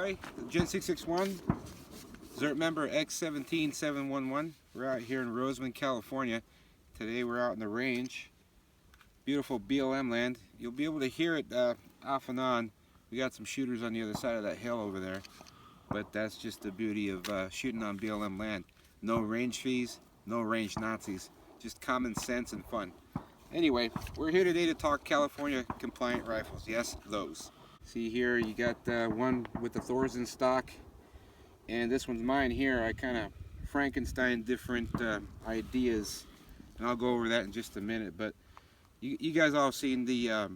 Troy, Gen 661, Zert member X17711. We're out here in Roseman, California. Today we're out in the range. Beautiful BLM land. You'll be able to hear it off and on. We got some shooters on the other side of that hill over there. But that's just the beauty of shooting on BLM land. No range fees, no range Nazis. Just common sense and fun. Anyway, we're here today to talk California compliant rifles. Yes, those. See here, you got one with the Thors in stock, and this one's mine here. I kind of Frankenstein different ideas, and I'll go over that in just a minute. But you guys all seen the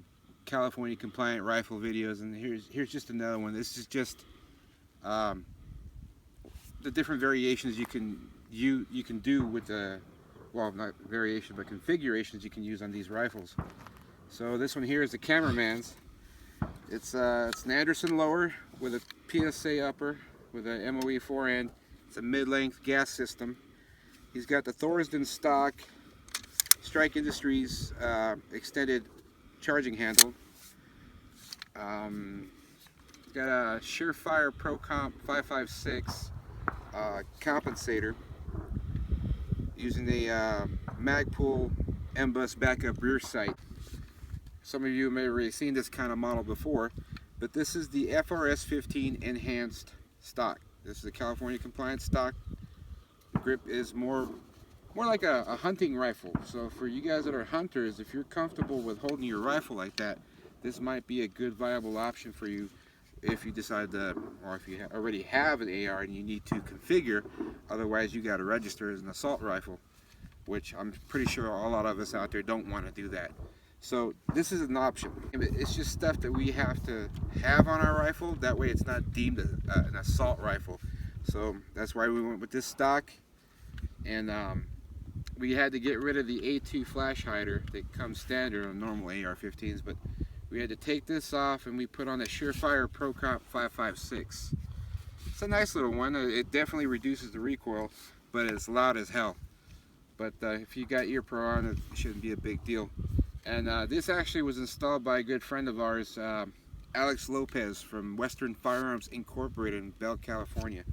California compliant rifle videos, and here's just another one. This is just the different variations you can do with the, well, not variation, but configurations you can use on these rifles. So this one here is the cameraman's. It's an Anderson lower with a PSA upper with a MOE forend. It's a mid-length gas system. He's got the Thorsden stock Strike Industries extended charging handle. Got a Surefire Pro Comp 556 compensator using the Magpul M-Bus backup rear sight. Some of you may have already seen this kind of model before, but this is the AR-15 enhanced stock. This is a California compliant stock. The grip is more like a hunting rifle. So for you guys that are hunters, if you're comfortable with holding your rifle like that, this might be a good viable option for you if you decide to, or if you already have an AR and you need to configure. Otherwise, you got to register as an assault rifle, which I'm pretty sure a lot of us out there don't want to do that. So this is an option. It's just stuff that we have to have on our rifle. That way it's not deemed an assault rifle. So that's why we went with this stock. And we had to get rid of the A2 flash hider that comes standard on normal AR-15s. But we had to take this off and we put on a Surefire Pro Comp 556. It's a nice little one. It definitely reduces the recoil, but it's loud as hell. But if you got ear pro on, it shouldn't be a big deal. And this actually was installed by a good friend of ours, Alex Lopez from Western Firearms Incorporated in Bell, California.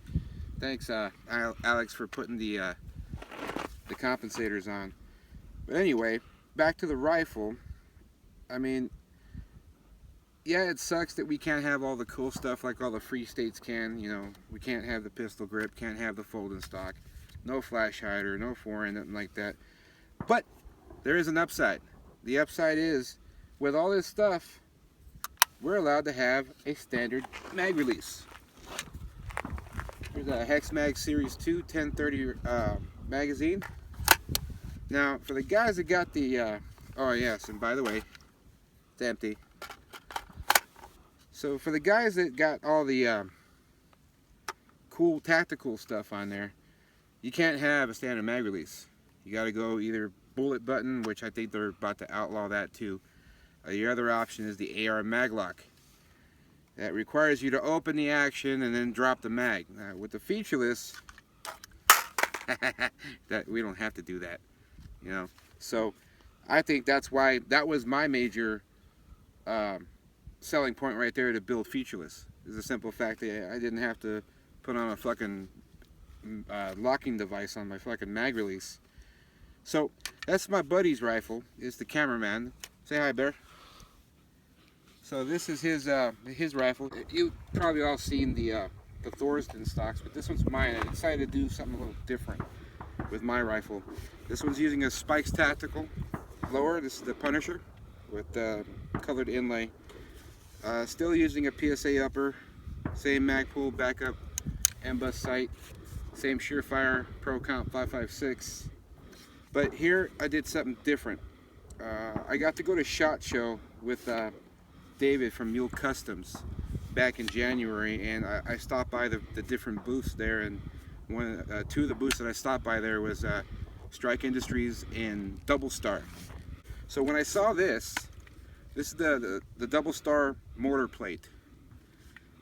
Thanks, Alex, for putting the compensators on. But anyway, back to the rifle. I mean, yeah, it sucks that we can't have all the cool stuff like all the free states can. You know, we can't have the pistol grip, can't have the folding stock, no flash hider, no forend, nothing like that. But there is an upside. The upside is, with all this stuff, we're allowed to have a standard mag release. Here's a Hex Mag Series 2 1030 magazine. Now, for the guys that got the, oh yes, and by the way, it's empty. So for the guys that got all the cool tactical stuff on there, you can't have a standard mag release. You got to go either bullet button, which I think they're about to outlaw that too. Your other option is the AR maglock. That requires you to open the action and then drop the mag. With the featureless, that we don't have to do that, you know. So I think that's why that was my major selling point right there to build featureless. Is the simple fact that I didn't have to put on a fucking locking device on my fucking mag release. So that's my buddy's rifle. Is the cameraman. Say hi, Bear. So this is his rifle. You probably all seen the Thorsden stocks, but this one's mine. I decided to do something a little different with my rifle. This one's using a Spikes Tactical lower. This is the Punisher with colored inlay. Still using a PSA upper. Same Magpul backup M-Bus sight. Same Surefire Pro Comp 556. But here I did something different. I got to go to SHOT Show with David from Mule Customs back in January, and I stopped by the different booths there, and two of the booths that I stopped by there was Strike Industries and Double Star. So when I saw this is the Double Star mortar plate.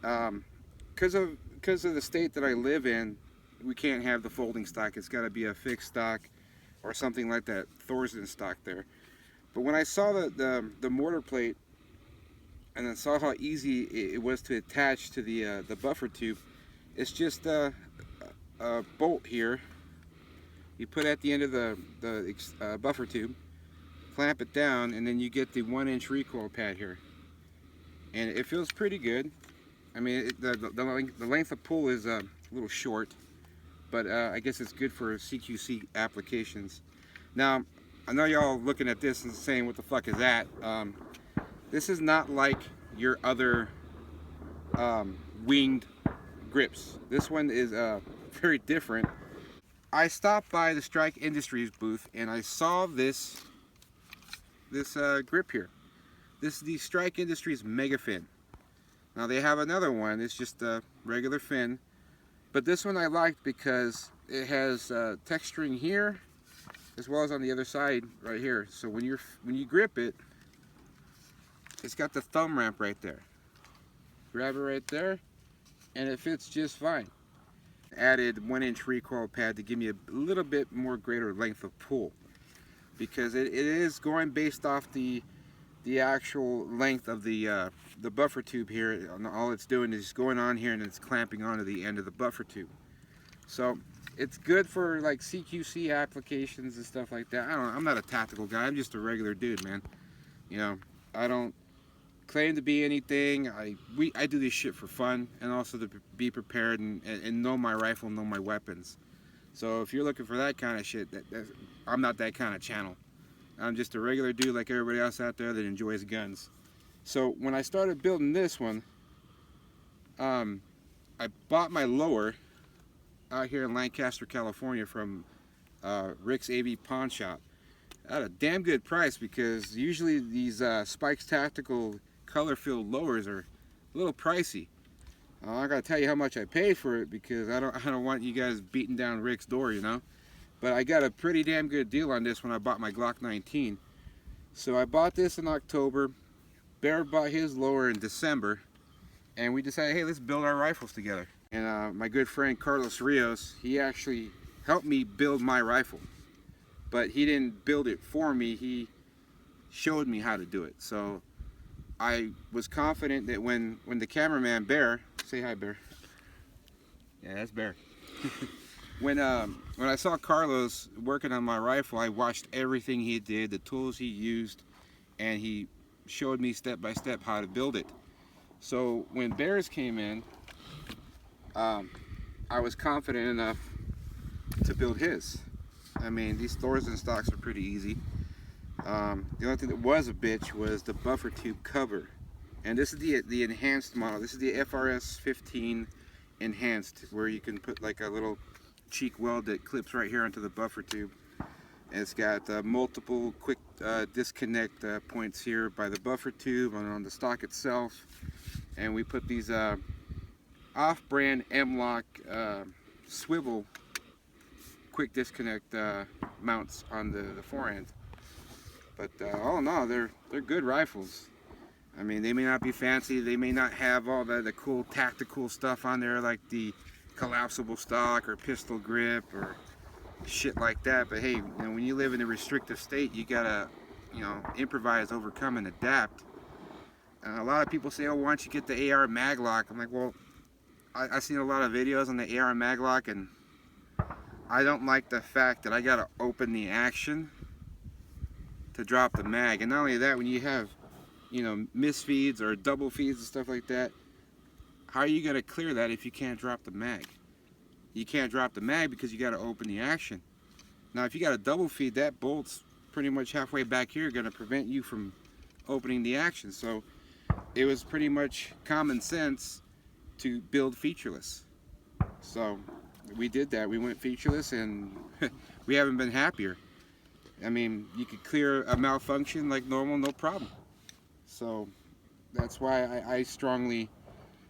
Because of the state that I live in, we can't have the folding stock. It's got to be a fixed stock or something like that Thorsden stock there. But when I saw the mortar plate, and then saw how easy it was to attach to the buffer tube. It's just a bolt here. You put at the end of the buffer tube, clamp it down, and then you get the 1-inch recoil pad here, and it feels pretty good. I mean, the length of pull is a little short, but I guess it's good for CQC applications. Now, I know y'all looking at this and saying, what the fuck is that? This is not like your other winged grips. This one is very different. I stopped by the Strike Industries booth and I saw this grip here. This is the Strike Industries Mega Fin. Now they have another one, it's just a regular fin, but this one I liked because it has texturing here as well as on the other side right here. So when you grip it, it's got the thumb ramp right there. Grab it right there and it fits just fine. Added 1-inch recoil pad to give me a little bit more greater length of pull, because it is going based off the actual length of the buffer tube here. All it's doing is going on here and it's clamping onto the end of the buffer tube. So it's good for like CQC applications and stuff like that. I don't know, I'm not a tactical guy, I'm just a regular dude, man. You know, I don't claim to be anything. I do this shit for fun, and also to be prepared and know my rifle, know my weapons. So if you're looking for that kind of shit, I'm not that kind of channel. I'm just a regular dude like everybody else out there that enjoys guns. So when I started building this one, I bought my lower out here in Lancaster, California from Rick's AV Pawn Shop at a damn good price, because usually these Spikes Tactical color-filled lowers are a little pricey. I gotta tell you how much I paid for it, because I don't want you guys beating down Rick's door, you know. But I got a pretty damn good deal on this when I bought my Glock 19. So I bought this in October. Bear bought his lower in December, and we decided, hey, let's build our rifles together. And my good friend Carlos Rios, he actually helped me build my rifle, but he didn't build it for me. He showed me how to do it. So I was confident that when the cameraman Bear, say hi Bear. Yeah, that's Bear. When I saw Carlos working on my rifle, I watched everything he did, the tools he used, and he showed me step by step how to build it. So when Bears came in, I was confident enough to build his. I mean, these Thors and stocks are pretty easy. The only thing that was a bitch was the buffer tube cover, and this is the enhanced model. This is the FRS-15 enhanced, where you can put like a little cheek weld that clips right here onto the buffer tube. And it's got multiple quick disconnect points here by the buffer tube and on the stock itself. And we put these off-brand M-Lock swivel quick disconnect mounts on the forend. But all in all, they're good rifles. I mean, they may not be fancy, they may not have all the cool tactical stuff on there like the collapsible stock or pistol grip or shit like that, but hey, you know, when you live in a restrictive state, you gotta, you know, improvise, overcome, and adapt. A lot of people say, oh, why don't you get the AR maglock? I'm like, well, I've seen a lot of videos on the AR maglock, and I don't like the fact that I gotta open the action to drop the mag. And not only that, when you have, you know, misfeeds or double feeds and stuff like that, how are you going to clear that if you can't drop the mag? You can't drop the mag because you got to open the action. Now if you got a double feed, that bolt's pretty much halfway back here, going to prevent you from opening the action. So it was pretty much common sense to build featureless. So we did that. We went featureless, and we haven't been happier. I mean, you could clear a malfunction like normal, no problem. So that's why I strongly,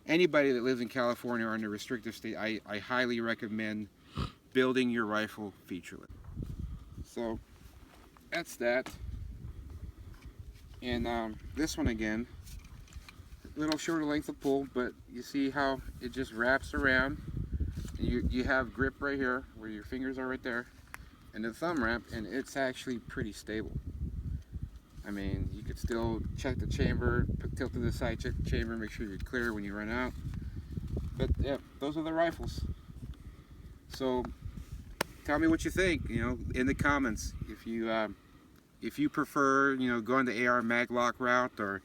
anybody that lives in California or in a restrictive state, I highly recommend building your rifle featureless. So that's that. And this one again, a little shorter length of pull, but you see how it just wraps around. You have grip right here where your fingers are right there, and the thumb ramp, and it's actually pretty stable. I mean, you could still check the chamber, tilt to the side, check the chamber, make sure you're clear when you run out. But yeah, those are the rifles. So tell me what you think, you know, in the comments. If you prefer, you know, going the AR mag lock route, or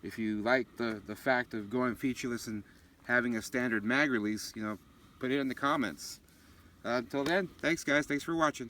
if you like the fact of going featureless and having a standard mag release, you know, put it in the comments. Until then, thanks guys, thanks for watching.